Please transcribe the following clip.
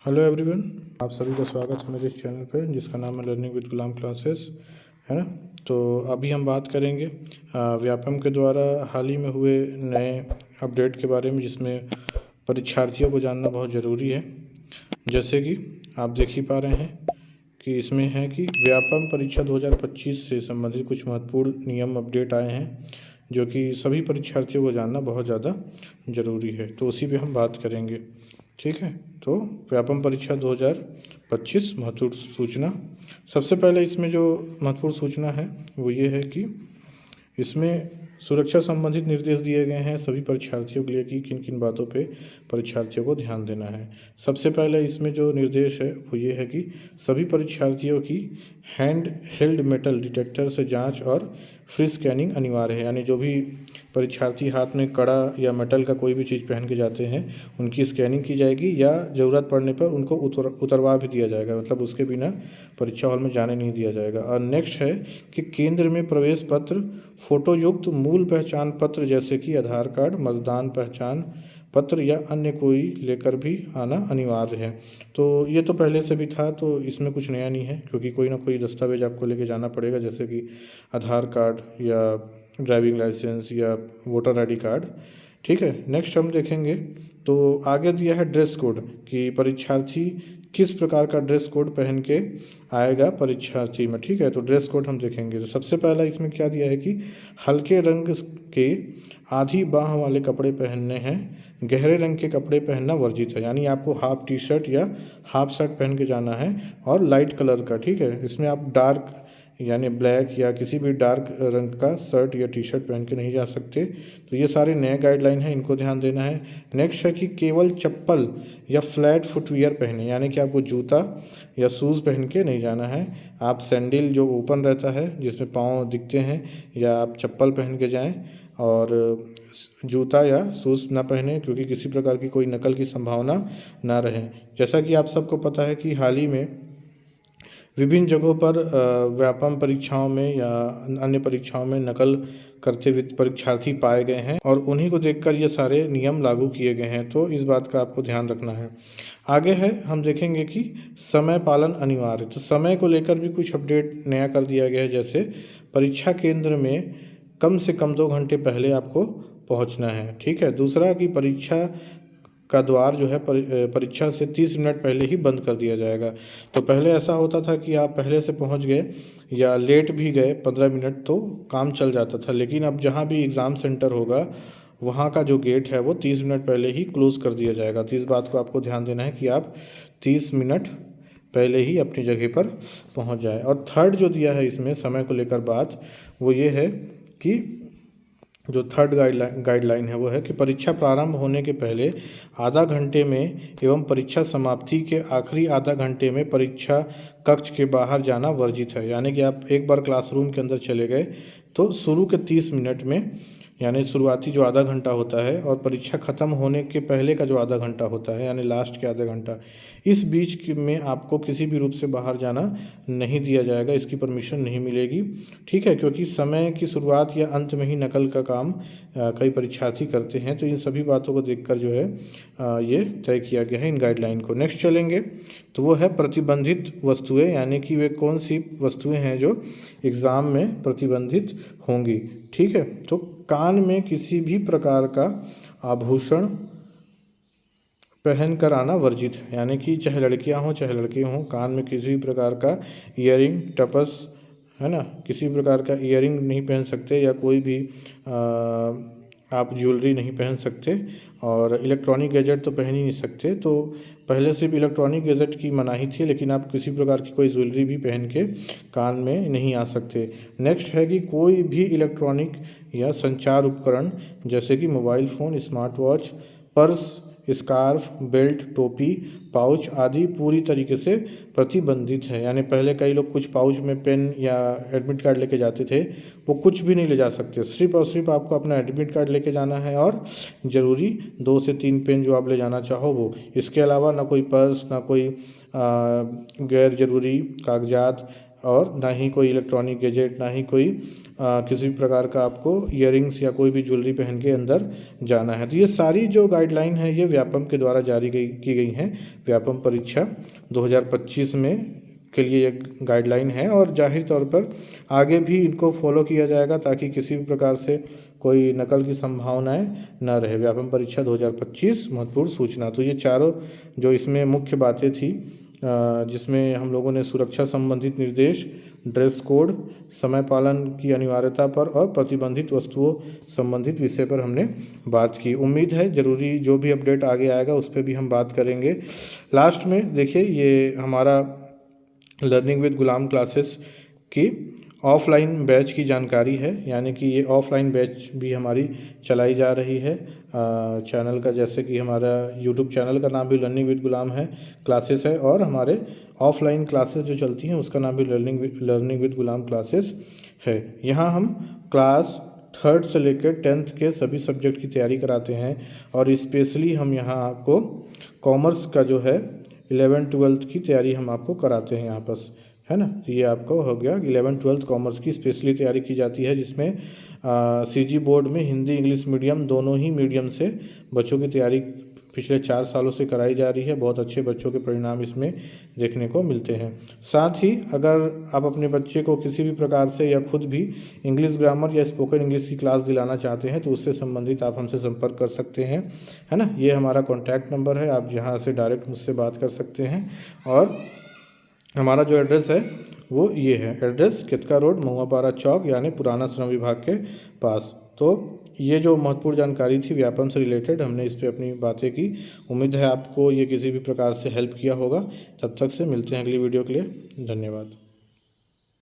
Hello everyone, आप सभी का स्वागत है मेरे इस चैनल पे जिसका नाम है लर्निंग विद गुलाम क्लासेस, है ना। तो अभी हम बात करेंगे व्यापम के द्वारा हाल ही में हुए नए अपडेट के बारे में, जिसमें परीक्षार्थियों को जानना बहुत ज़रूरी है। जैसे कि आप देख ही पा रहे हैं कि इसमें है कि व्यापम परीक्षा 2025 से संबंधित कुछ महत्वपूर्ण नियम अपडेट आए हैं, जो कि सभी परीक्षार्थियों को जानना बहुत ज़्यादा ज़रूरी है। तो उसी पे हम बात करेंगे, ठीक है। तो व्यापम परीक्षा 2025 महत्वपूर्ण सूचना। सबसे पहले इसमें जो महत्वपूर्ण सूचना है वो ये है कि इसमें सुरक्षा संबंधित निर्देश दिए गए हैं सभी परीक्षार्थियों के लिए कि किन किन बातों पे परीक्षार्थियों को ध्यान देना है। सबसे पहले इसमें जो निर्देश है वो ये है कि सभी परीक्षार्थियों की हैंड हेल्ड मेटल डिटेक्टर से जांच और फ्री स्कैनिंग अनिवार्य है। यानी जो भी परीक्षार्थी हाथ में कड़ा या मेटल का कोई भी चीज़ पहन के जाते हैं उनकी स्कैनिंग की जाएगी, या ज़रूरत पड़ने पर उनको उतरवा भी दिया जाएगा, मतलब उसके बिना परीक्षा हॉल में जाने नहीं दिया जाएगा। और नेक्स्ट है कि केंद्र में प्रवेश पत्र, फोटो युक्त मूल पहचान पत्र जैसे कि आधार कार्ड, मतदान पहचान पत्र या अन्य कोई लेकर भी आना अनिवार्य है। तो ये तो पहले से भी था, तो इसमें कुछ नया नहीं है, क्योंकि कोई ना कोई दस्तावेज आपको लेके जाना पड़ेगा, जैसे कि आधार कार्ड या ड्राइविंग लाइसेंस या वोटर आईडी कार्ड, ठीक है। नेक्स्ट हम देखेंगे तो आगे दिया है ड्रेस कोड कि परीक्षार्थी किस प्रकार का ड्रेस कोड पहन के आएगा परीक्षार्थी में, ठीक है। तो ड्रेस कोड हम देखेंगे तो सबसे पहला इसमें क्या दिया है कि हल्के रंग के आधी बाह वाले कपड़े पहनने हैं, गहरे रंग के कपड़े पहनना वर्जित है। यानी आपको हाफ टी शर्ट या हाफ शर्ट पहन के जाना है, और लाइट कलर का, ठीक है। इसमें आप डार्क यानी ब्लैक या किसी भी डार्क रंग का शर्ट या टी शर्ट पहन के नहीं जा सकते। तो ये सारे नए गाइडलाइन हैं, इनको ध्यान देना है। नेक्स्ट है कि केवल चप्पल या फ्लैट फुटवियर पहने, यानी कि आपको जूता या शूज़ पहन के नहीं जाना है। आप सैंडल जो ओपन रहता है जिसमें पाँव दिखते हैं, या आप चप्पल पहन के जाएं, और जूता या शूज़ ना पहने, क्योंकि किसी प्रकार की कोई नकल की संभावना ना रहे। जैसा कि आप सबको पता है कि हाल ही में विभिन्न जगहों पर व्यापम परीक्षाओं में या अन्य परीक्षाओं में नकल करते हुए परीक्षार्थी पाए गए हैं, और उन्हीं को देखकर ये सारे नियम लागू किए गए हैं। तो इस बात का आपको ध्यान रखना है। आगे है हम देखेंगे कि समय पालन अनिवार्य। तो समय को लेकर भी कुछ अपडेट नया कर दिया गया है, जैसे परीक्षा केंद्र में कम से कम 2 घंटे पहले आपको पहुंचना है, ठीक है। दूसरा कि परीक्षा का द्वार जो है परीक्षा से 30 मिनट पहले ही बंद कर दिया जाएगा। तो पहले ऐसा होता था कि आप पहले से पहुंच गए या लेट भी गए 15 मिनट तो काम चल जाता था, लेकिन अब जहां भी एग्ज़ाम सेंटर होगा वहां का जो गेट है वो 30 मिनट पहले ही क्लोज़ कर दिया जाएगा। तो इस बात को आपको ध्यान देना है कि आप 30 मिनट पहले ही अपनी जगह पर पहुंच जाए। और थर्ड जो दिया है इसमें समय को लेकर बात, वो ये है कि जो थर्ड गाइडलाइन है वो है कि परीक्षा प्रारंभ होने के पहले आधा घंटे में एवं परीक्षा समाप्ति के आखिरी आधा घंटे में परीक्षा कक्ष के बाहर जाना वर्जित है। यानी कि आप एक बार क्लासरूम के अंदर चले गए तो शुरू के 30 मिनट में, यानी शुरुआती जो आधा घंटा होता है, और परीक्षा ख़त्म होने के पहले का जो आधा घंटा होता है, यानी लास्ट के आधा घंटा, इस बीच में आपको किसी भी रूप से बाहर जाना नहीं दिया जाएगा, इसकी परमिशन नहीं मिलेगी, ठीक है। क्योंकि समय की शुरुआत या अंत में ही नकल का काम कई परीक्षार्थी करते हैं। तो इन सभी बातों को देखकर जो है ये तय किया गया है इन गाइडलाइन को। नेक्स्ट चलेंगे तो वो है प्रतिबंधित वस्तुएं, यानी कि वे कौन सी वस्तुएं हैं जो एग्ज़ाम में प्रतिबंधित होंगी, ठीक है। तो कान में किसी भी प्रकार का आभूषण पहन कर आना वर्जित है। यानी कि चाहे लड़कियां हों चाहे लड़के हों, कान में किसी भी प्रकार का ईयरिंग, टपस, है ना, किसी प्रकार का ईयरिंग नहीं पहन सकते, या कोई भी आप ज्वेलरी नहीं पहन सकते, और इलेक्ट्रॉनिक गैजेट तो पहन ही नहीं सकते। तो पहले से भी इलेक्ट्रॉनिक गैजेट की मनाही थी, लेकिन आप किसी प्रकार की कोई ज्वेलरी भी पहन के कान में नहीं आ सकते। नेक्स्ट है कि कोई भी इलेक्ट्रॉनिक या संचार उपकरण जैसे कि mobile phone, smart watch, purse, scarf, belt, टोपी, पाउच आदि पूरी तरीके से प्रतिबंधित है। यानी पहले कई लोग कुछ पाउच में पेन या एडमिट कार्ड लेके जाते थे, वो कुछ भी नहीं ले जा सकते। सिर्फ और सिर्फ आपको अपना एडमिट कार्ड लेके जाना है, और ज़रूरी 2 से 3 पेन जो आप ले जाना चाहो वो। इसके अलावा ना कोई पर्स, ना कोई गैर ज़रूरी कागजात, और ना ही कोई इलेक्ट्रॉनिक गैजेट, ना ही कोई किसी भी प्रकार का आपको ईयरिंग्स या कोई भी ज्वेलरी पहन के अंदर जाना है। तो ये सारी जो गाइडलाइन है ये व्यापम के द्वारा जारी की गई हैं। व्यापम परीक्षा 2025 में के लिए एक गाइडलाइन है और जाहिर तौर पर आगे भी इनको फॉलो किया जाएगा ताकि किसी भी प्रकार से कोई नकल की संभावनाएं न रहे। व्यापम परीक्षा 2025 महत्वपूर्ण सूचना। तो ये चारों जो इसमें मुख्य बातें थी, जिसमें हम लोगों ने सुरक्षा संबंधित निर्देश, ड्रेस कोड, समय पालन की अनिवार्यता पर और प्रतिबंधित वस्तुओं संबंधित विषय पर हमने बात की। उम्मीद है ज़रूरी जो भी अपडेट आगे आएगा उस पर भी हम बात करेंगे। लास्ट में देखिए, ये हमारा लर्निंग विद गुलाम क्लासेस की ऑफ़लाइन बैच की जानकारी है, यानी कि ये ऑफ़लाइन बैच भी हमारी चलाई जा रही है चैनल का, जैसे कि हमारा यूट्यूब चैनल का नाम भी लर्निंग विद गुलाम है क्लासेस है, और हमारे ऑफ़लाइन क्लासेस जो चलती हैं उसका नाम भी लर्निंग विद गुलाम क्लासेस है। यहाँ हम क्लास 3rd से लेकर 10th के सभी सब्जेक्ट की तैयारी कराते हैं और स्पेशली हम यहाँ आपको कॉमर्स का जो है 11th-12th की तैयारी हम आपको कराते हैं यहाँ पर, है ना। तो ये आपको हो गया 11th-12th कॉमर्स की स्पेशली तैयारी की जाती है, जिसमें सीजी बोर्ड में हिंदी इंग्लिश मीडियम दोनों ही मीडियम से बच्चों की तैयारी पिछले 4 सालों से कराई जा रही है। बहुत अच्छे बच्चों के परिणाम इसमें देखने को मिलते हैं। साथ ही अगर आप अपने बच्चे को किसी भी प्रकार से या खुद भी इंग्लिश ग्रामर या स्पोकन इंग्लिश की क्लास दिलाना चाहते हैं तो उससे संबंधित आप हमसे संपर्क कर सकते हैं, है ना। ये हमारा कॉन्टैक्ट नंबर है, आप यहाँ से डायरेक्ट मुझसे बात कर सकते हैं। और हमारा जो एड्रेस है वो ये है, एड्रेस केतका रोड, महुआपारा चौक, यानी पुराना श्रम विभाग के पास। तो ये जो महत्वपूर्ण जानकारी थी व्यापम से रिलेटेड, हमने इस पे अपनी बातें की। उम्मीद है आपको ये किसी भी प्रकार से हेल्प किया होगा। तब तक से मिलते हैं अगली वीडियो के लिए। धन्यवाद।